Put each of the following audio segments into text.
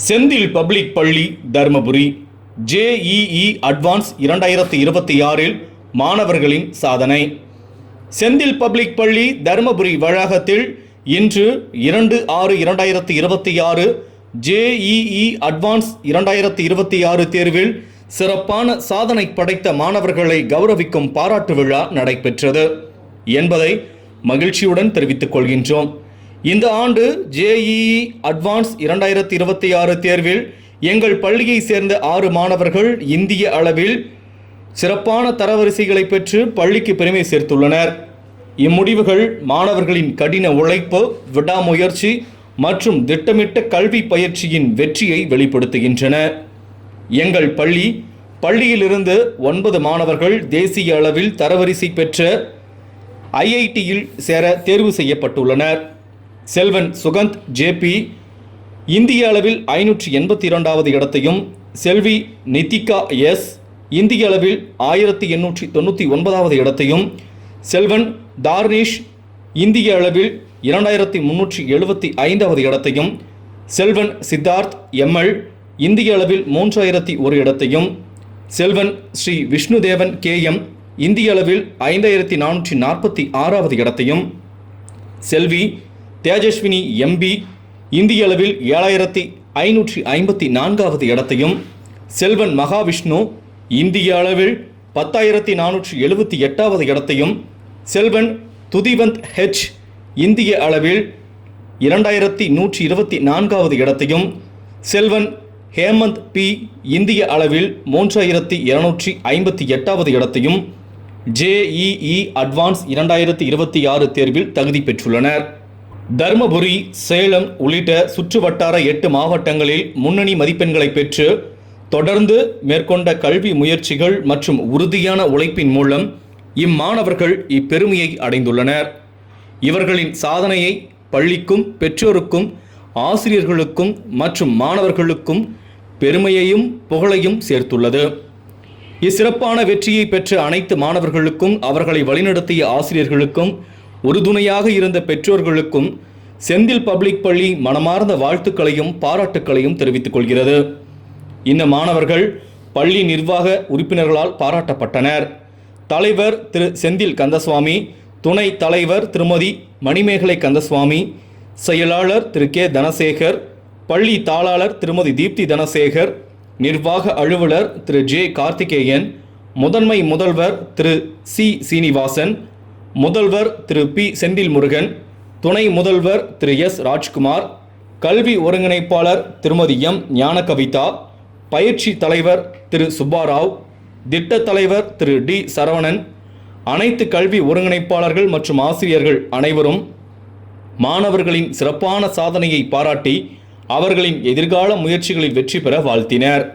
Senthil public பள்ளி Dharmapuri JEE advance 2026இல் மாணவர்களின் சாதனை. செந்தில் பப்ளிக் பள்ளி தர்மபுரி வளாகத்தில் இன்று 2/6/2026 ஜேஇஇ அட்வான்ஸ் 2026 தேர்வில் சிறப்பான சாதனை படைத்த மாணவர்களை கௌரவிக்கும் பாராட்டு விழா நடைபெற்றது என்பதை மகிழ்ச்சியுடன் தெரிவித்துக் கொள்கின்றோம். இந்த ஆண்டு ஜேஇஇ அட்வான்ஸ் 2026 தேர்வில் எங்கள் பள்ளியை சேர்ந்த 6 மாணவர்கள் இந்திய அளவில் சிறப்பான தரவரிசைகளை பெற்று பள்ளிக்கு பெருமை சேர்த்துள்ளனர். இம்முடிவுகள் மாணவர்களின் கடின உழைப்பு, விடாமுயற்சி மற்றும் திட்டமிட்ட கல்வி பயிற்சியின் வெற்றியை வெளிப்படுத்துகின்றன. எங்கள் பள்ளியிலிருந்து 9 மாணவர்கள் தேசிய அளவில் தரவரிசை பெற்ற ஐஐடியில் சேர தேர்வு செய்யப்பட்டுள்ளனர். செல்வன் சுகந்த் ஜேபி இந்திய அளவில் 582வது இடத்தையும், செல்வி நிதிகா எஸ் இந்திய அளவில் 1899வது இடத்தையும், செல்வன் தார்னிஷ் இந்திய அளவில் 2375வது இடத்தையும், செல்வன் சித்தார்த் எம்எல் இந்திய அளவில் 3001 இடத்தையும், செல்வன் ஸ்ரீ விஷ்ணுதேவன் கேஎம் இந்திய அளவில் 5446வது இடத்தையும், செல்வி தேஜஸ்வினி எம்பி இந்திய அளவில் 7554வது இடத்தையும், செல்வன் மகாவிஷ்ணு இந்திய அளவில் 10478வது இடத்தையும், செல்வன் துதிவந்த் ஹெச் இந்திய அளவில் 2124வது இடத்தையும், செல்வன் ஹேமந்த் பி இந்திய அளவில் 3258வது இடத்தையும் ஜேஇஇ அட்வான்ஸ் 2026 தேர்வில் தகுதி பெற்றுள்ளனர். தர்மபுரி, சேலம் உள்ளிட்ட சுற்றுவட்டார 8 மாவட்டங்களில் முன்னணி மதிப்பெண்களை பெற்று தொடர்ந்து மேற்கொண்ட கல்வி முயற்சிகள் மற்றும் உறுதியான உழைப்பின் மூலம் இம்மாணவர்கள் இப்பெருமையை அடைந்துள்ளனர். இவர்களின் சாதனையை பள்ளிக்கும், பெற்றோருக்கும், ஆசிரியர்களுக்கும் மற்றும் மாணவர்களுக்கும் பெருமையையும் புகழையும் சேர்த்துள்ளது. இச்சிறப்பான வெற்றியை பெற்ற அனைத்து மாணவர்களுக்கும், அவர்களை வழிநடத்திய ஆசிரியர்களுக்கும், உறுதுணையாக இருந்த பெற்றோர்களுக்கும் செந்தில் பப்ளிக் பள்ளி மனமார்ந்த வாழ்த்துக்களையும் பாராட்டுக்களையும் தெரிவித்துக் கொள்கிறது. இந்த மாணவர்கள் பள்ளி நிர்வாக உறுப்பினர்களால் பாராட்டப்பட்டனர். தலைவர் திரு செந்தில் கந்தசுவாமி, துணை தலைவர் திருமதி மணிமேகலை கந்தசுவாமி, செயலாளர் திரு கே தனசேகர், பள்ளி தாளாளர் திருமதி தீப்தி தனசேகர், நிர்வாக அலுவலர் திரு ஜே கார்த்திகேயன், முதன்மை முதல்வர் திரு சி சீனிவாசன், முதல்வர் திரு பி செந்தில் முருகன், துணை முதல்வர் திரு எஸ் ராஜ்குமார், கல்வி ஒருங்கிணைப்பாளர் திருமதி எம் ஞானகவிதா, பயிற்சி தலைவர் திரு சுப்பாராவ், திட்ட தலைவர் திரு டி சரவணன், அனைத்து கல்வி ஒருங்கிணைப்பாளர்கள் மற்றும் ஆசிரியர்கள் அனைவரும் மாணவர்களின் சிறப்பான சாதனையை பாராட்டி அவர்களின் எதிர்கால முயற்சிகளில் வெற்றி பெற வாழ்த்தினர்.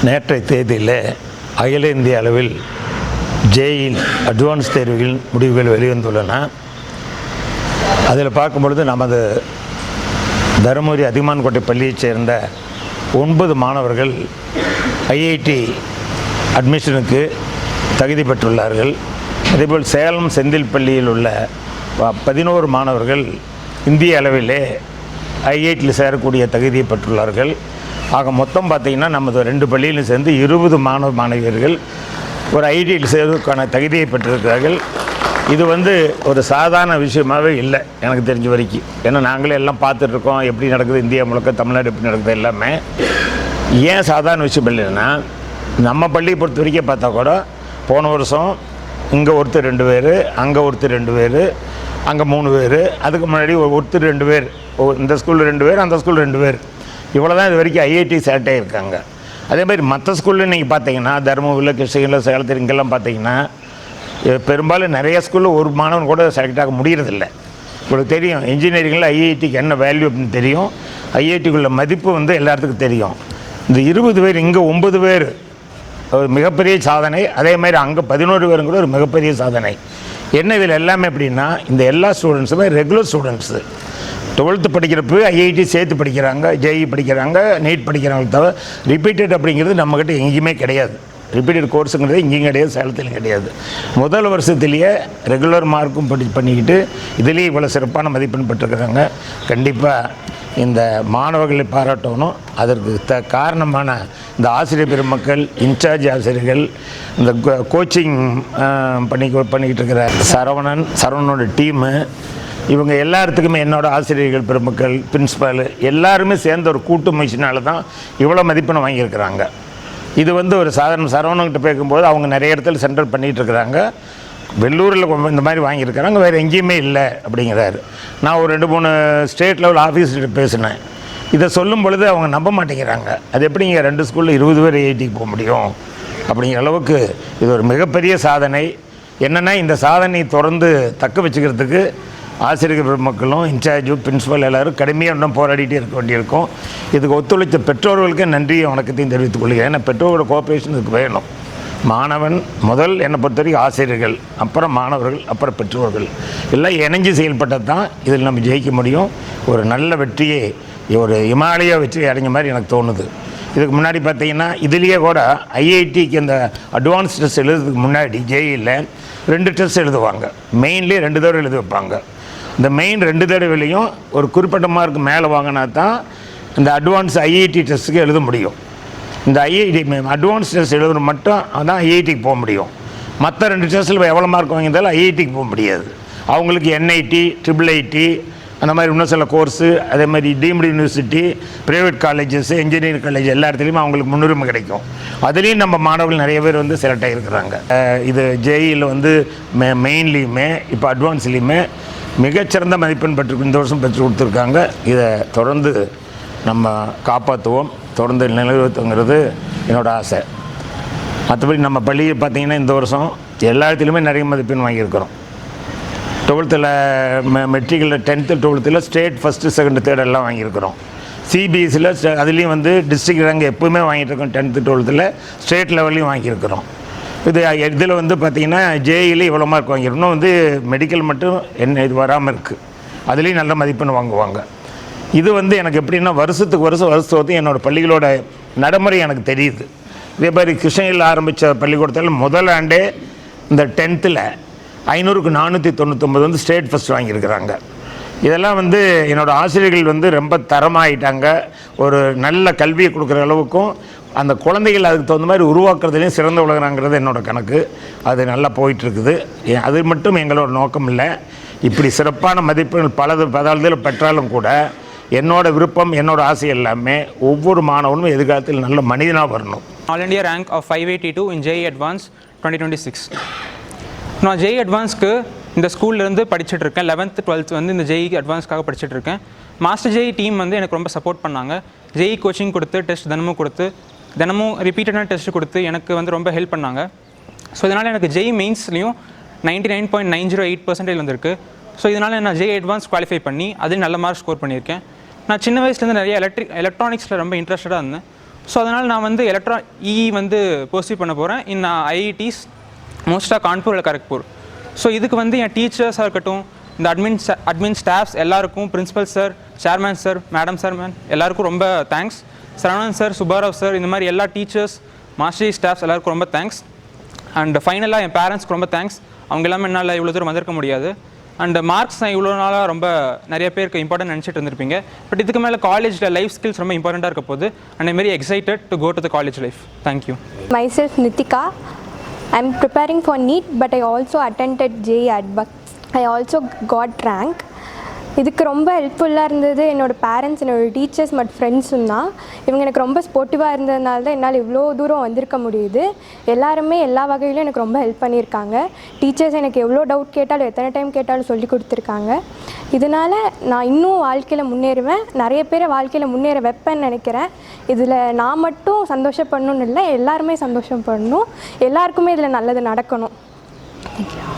நேற்றைய தேதியில் அகில இந்திய அளவில் ஜேஇஇ அட்வான்ஸ் தேர்வுகள் முடிவுகள் வெளிவந்துள்ளன. அதில் பார்க்கும்பொழுது நமது தருமபுரி அதியமான்கோட்டை பள்ளியைச் சேர்ந்த 9 மாணவர்கள் ஐஐடி அட்மிஷனுக்கு தகுதி பெற்றுள்ளார்கள். அதேபோல் சேலம் செந்தில் பள்ளியில் உள்ள 11 மாணவர்கள் இந்திய அளவிலே ஐஐடியில் சேரக்கூடிய தகுதியை பெற்றுள்ளார்கள். ஆக மொத்தம் பார்த்திங்கன்னா நமது 2 பள்ளியிலும் சேர்ந்து 20 மாணவ மாணவியர்கள் ஒரு ஐடியில் சேர்வதற்கான தகுதியை பெற்றிருக்கிறார்கள். இது ஒரு சாதாரண விஷயமாகவே இல்லை எனக்கு தெரிஞ்ச வரைக்கும். ஏன்னா நாங்களே எல்லாம் பார்த்துட்ருக்கோம் எப்படி நடக்குது இந்தியா முழுக்க, தமிழ்நாடு எப்படி நடக்குது எல்லாமே. ஏன் சாதாரண விஷயம் இல்லைன்னா, நம்ம பள்ளியை பொறுத்த வரைக்கும் பார்த்தா கூட போன வருஷம் இங்கே ஒருத்தர் 2 பேர், அங்கே ஒருத்தர் 2 பேர், அங்கே 3 பேர், அதுக்கு முன்னாடி ஒருத்தர் 2 பேர், இந்த ஸ்கூலில் 2 பேர், அந்த ஸ்கூலில் 2 பேர், இவ்வளோ தான் இது வரைக்கும் ஐஐடி செலக்ட் ஆகியிருக்காங்க. அதே மாதிரி மற்ற ஸ்கூலில் நீங்கள் பார்த்தீங்கன்னா தருமபுரியில், கிருஷ்ணகிரியில், சேலத்தில் இங்கெல்லாம் பார்த்தீங்கன்னா பெரும்பாலும் நிறைய ஸ்கூலில் ஒரு மாணவன் கூட செலக்ட் ஆக முடியறதில்லை. உங்களுக்கு தெரியும் இன்ஜினியரிங்கில் ஐஐடிக்கு என்ன வேல்யூ அப்படின்னு தெரியும், ஐஐடிக்குள்ள மதிப்பு எல்லாத்துக்கும் தெரியும். இந்த 20 பேர், இங்கே 9 பேர் ஒரு மிகப்பெரிய சாதனை. அதே மாதிரி அங்கே 11 பேரும் கூட ஒரு மிகப்பெரிய சாதனை. என்ன இதில் எல்லாமே எப்படின்னா, இந்த எல்லா ஸ்டூடெண்ட்ஸுமே ரெகுலர் ஸ்டூடெண்ட்ஸு. 12th படிக்கிறப்ப ஐஐடி சேர்த்து படிக்கிறாங்க, ஜேஇ படிக்கிறாங்க, நீட் படிக்கிறாங்க. தவிர ரிப்பீட்டட் அப்படிங்கிறது நம்மக்கிட்ட எங்கேயுமே கிடையாது. ரிப்பீட்டட் கோர்ஸுங்கிறது இங்கேயும் கிடையாது, சேலத்திலும் கிடையாது. முதல் வருஷத்துலேயே ரெகுலர் மார்க்கும் பண்ணிக்கிட்டு இதுலேயும் இவ்வளோ சிறப்பான மதிப்பெண் பெற்றுக்கிறாங்க. கண்டிப்பாக இந்த மாணவர்களை பாராட்டணும். அதற்கு காரணமான இந்த ஆசிரியர் பெருமக்கள், இன்சார்ஜ் ஆசிரியர்கள், இந்த கோச்சிங் பண்ணிக்கிட்டு இருக்கிற சரவணனோட டீமு, இவங்க எல்லாத்துக்குமே என்னோடய ஆசிரியர்கள் பெருமக்கள், பிரின்ஸிபால் எல்லாருமே சேர்ந்த ஒரு கூட்டு முயற்சினால தான் இவ்வளோ மதிப்பெண்ணை வாங்கியிருக்கிறாங்க. இது ஒரு சாதாரண சரவணங்கிட்ட பேசும்போது அவங்க நிறைய இடத்துல சென்டர் பண்ணிகிட்டு இருக்கிறாங்க. வெள்ளூரில் இந்த மாதிரி வாங்கியிருக்கிறாங்க, வேறு எங்கேயுமே இல்லை அப்படிங்கிறாரு. நான் ஒரு 2-3 ஸ்டேட் லெவல் ஆஃபீஸர்கிட்ட பேசினேன். இதை சொல்லும் பொழுது அவங்க நம்ப மாட்டேங்கிறாங்க. அது எப்படிங்க 2 ஸ்கூலில் 20 பேர் ஐஐடிக்கு போக முடியும் அப்படிங்கிற அளவுக்கு இது ஒரு மிகப்பெரிய சாதனை. என்னென்னா இந்த சாதனையை தொடர்ந்து தக்க வச்சுக்கிறதுக்கு ஆசிரியர் பெருமக்களும், இன்சார்ஜும், பிரின்ஸிபல் எல்லோரும் கடுமையாக இன்னும் போராடிட்டே இருக்க வேண்டியிருக்கும். இதுக்கு ஒத்துழைத்த பெற்றோர்களுக்கு நன்றியை வணக்கத்தையும் தெரிவித்துக் கொள்கிறேன். ஏன்னா பெற்றோரோட கோஆப்ரேஷன் இதுக்கு வேணும். மாணவன் முதல், என்னை பொறுத்த வரைக்கும் ஆசிரியர்கள், அப்புறம் மாணவர்கள், அப்புறம் பெற்றோர்கள் எல்லாம் இணைஞ்சு செயல்பட்டது தான் இதில் நம்ம ஜெயிக்க முடியும். ஒரு நல்ல வெற்றியை, ஒரு இமாலய வெற்றி அடைஞ்ச மாதிரி எனக்கு தோணுது. இதுக்கு முன்னாடி பார்த்தீங்கன்னா இதுலேயே கூட ஐஐடிக்கு இந்த அட்வான்ஸ் டெஸ்ட் எழுதுறதுக்கு முன்னாடி ஜேஇயில் 2 டெஸ்ட் எழுதுவாங்க. மெயின்லேயே 2 தடவை எழுத வைப்பாங்க. இந்த மெயின் 2 தடவைலையும் ஒரு குறிப்பிட்ட மார்க் மேலே வாங்கினா தான் இந்த அட்வான்ஸ் ஐஐடி டெஸ்ட்டுக்கு எழுத முடியும். இந்த ஐஐடி அட்வான்ஸ் டெஸ்ட் எழுதுறது மட்டும் அதான் ஐஐடிக்கு போக முடியும். மற்ற 2 டெஸ்ட்டில் எவ்வளோ மார்க் வாங்கியிருந்தாலும் ஐஐடிக்கு போக முடியாது. அவங்களுக்கு என்ஐடி, IIIT அந்த மாதிரி இன்னும் சில கோர்ஸு, அதே மாதிரி deemed university, private colleges, engineering college எல்லா இடத்துலையுமே அவங்களுக்கு முன்னுரிமை கிடைக்கும். அதுலேயும் நம்ம மாணவர்கள் நிறைய பேர் செலக்ட் ஆகியிருக்கிறாங்க. இது ஜேஇயில் மெயின்லேயுமே இப்போ அட்வான்ஸ்லேயுமே மிகச்சிறந்த மதிப்பெண் இந்த வருஷம் பெற்று கொடுத்துருக்காங்க. இதை தொடர்ந்து நம்ம காப்பாற்றுவோம், தொடர்ந்து நிலைநிறுத்துங்கிறது என்னோடய ஆசை. மற்றபடி நம்ம பள்ளியை பார்த்திங்கன்னா இந்த வருஷம் எல்லா இடத்துலையுமே நிறைய மதிப்பெண் வாங்கியிருக்கிறோம். 12th மெட்ரிக்கில் 10th 12th state first, second, third எல்லாம் வாங்கியிருக்கிறோம். சிபிஎஸ்சியில் அதுலேயும் டிஸ்ட்ரிக்ட் ரேங்க் எப்போவுமே வாங்கிட்டு இருக்கோம். 10th 12th ஸ்டேட் லெவல்லையும் வாங்கியிருக்கிறோம். இதில் பார்த்திங்கன்னா ஜேஇயில் இவ்வளோ மார்க் வாங்கியிருக்கணும். மெடிக்கல் மட்டும் இது வராமல் இருக்குது. அதுலேயும் நல்ல மதிப்பெண் வாங்குவாங்க. இது எனக்கு எப்படின்னா வருஷத்துக்கு வருஷத்துக்கு என்னோடய பள்ளிகளோட நடைமுறை எனக்கு தெரியுது. இதே மாதிரி கிருஷ்ணகிரியில் ஆரம்பித்த பள்ளிக்கூடத்தில் முதல் ஆண்டே இந்த 10th 500க்கு 499 ஸ்டேட் ஃபஸ்ட் வாங்கியிருக்கிறாங்க. இதெல்லாம் என்னோடய ஆசிரியர்கள் ரொம்ப தரமாகிட்டாங்க. ஒரு நல்ல கல்வியை கொடுக்குற அளவுக்கும் அந்த குழந்தைகள் அதுக்கு தகுந்த மாதிரி உருவாக்குறதுலேயும் சிறந்த உலகங்கிறது என்னோடய கணக்கு. அது நல்லா போயிட்டுருக்குது. அது மட்டும் எங்களோட நோக்கம் இல்லை. இப்படி சிறப்பான மதிப்பெண்கள் பல பெற்றாலும் கூட என்னோடய விருப்பம், என்னோடய ஆசை எல்லாமே ஒவ்வொரு மாணவனும் எதிர்காலத்தில் நல்ல மனிதனாக வரணும். All India rank of 582 in JEE Advance 2026. நான் JEE அட்வான்ஸ்க்கு இந்த ஸ்கூல்லேருந்து படிச்சுட்ருக்கேன். 11th 12th இந்த JEE அட்வான்ஸ்க்காக படிச்சுட்ருக்கேன். மாஸ்டர் JEE டீம் எனக்கு ரொம்ப சப்போர்ட் பண்ணாங்க. JEE கோச்சிங் கொடுத்து, டெஸ்ட் தினமும் ரிப்பீட்டடான டெஸ்ட் கொடுத்து எனக்கு ரொம்ப ஹெல்ப் பண்ணாங்க. ஸோ இதனால் எனக்கு JEE மெயின்ஸ்லேயும் 99.908% வந்திருக்கு. ஸோ இதனால் நான் JEE அட்வான்ஸ் குவாலிஃபை பண்ணி அதில் நல்ல மார்க் ஸ்கோர் பண்ணியிருக்கேன். நான் சின்ன வயசுலேருந்து நிறைய எலக்ட்ரானிக்ஸில் ரொம்ப இன்ட்ரெஸ்டடாக இருந்தேன். ஸோ அதனால் நான் EE பர்சியூ பண்ண போகிறேன் இன் IITs, மோஸ்ட்டாக கான்பூர் இல்லை கரக்பூர். ஸோ இதுக்கு என் டீச்சர்ஸாக இருக்கட்டும், இந்த அட்மின் ஸ்டாஃப்ஸ் எல்லாருக்கும், principal sir, chairman sir, madam sir, எல்லாருக்கும் ரொம்ப thanks. Saravanan sir, Subbarao sir, இந்த மாதிரி எல்லா டீச்சர்ஸ், மாஸ்டர் ஸ்டாஃப்ஸ் எல்லாருக்கும் ரொம்ப தேங்க்ஸ். அண்ட் ஃபைனலாக என் பேரண்ட்ஸ்க்கு ரொம்ப தேங்க்ஸ். அவங்க எல்லாமே என்னால் இவ்வளோ தூரம் வந்திருக்க முடியாது. அண்ட் மார்க்ஸ் நான் இவ்வளோ நாளாக ரொம்ப நிறைய பேருக்கு இம்பார்ட்டன்ட் நினச்சிட்டு இருந்திருப்பீங்க. பட் இதுக்கு மேலே காலேஜில் லைஃப் ஸ்கில்ஸ் ரொம்ப இம்பார்ட்டண்ட்டாக இருக்க போது. And I'm very excited to go to the college life. Thank you. Myself Nitika. I'm preparing for NEET, but I also attended JEE Advanced. I also got rank. இதுக்கு ரொம்ப ஹெல்ப்ஃபுல்லாக இருந்தது என்னோடய பேரண்ட்ஸ், என்னோடய டீச்சர்ஸ் மற்றும் ஃப்ரெண்ட்ஸும் தான். இவங்க எனக்கு ரொம்ப ஸ்போர்ட்டிவாக இருந்ததுனால தான் என்னால் இவ்வளோ தூரம் வந்திருக்க முடியுது. எல்லாருமே எல்லா வகையிலும் எனக்கு ரொம்ப ஹெல்ப் பண்ணியிருக்காங்க. டீச்சர்ஸ் எனக்கு எவ்வளோ டவுட் கேட்டாலும், எத்தனை டைம் கேட்டாலும் சொல்லி கொடுத்துருக்காங்க. இதனால் நான் இன்னும் வாழ்க்கையில் முன்னேறுவேன், நிறைய பேரை வாழ்க்கையில் முன்னேற வைப்பேன்னு நினைக்கிறேன். இதில் நான் மட்டும் சந்தோஷப்படணும்னு இல்லை, எல்லாருமே சந்தோஷப்படணும். எல்லாருக்குமே இதில் நல்லது நடக்கணும். தேங்க்யூ.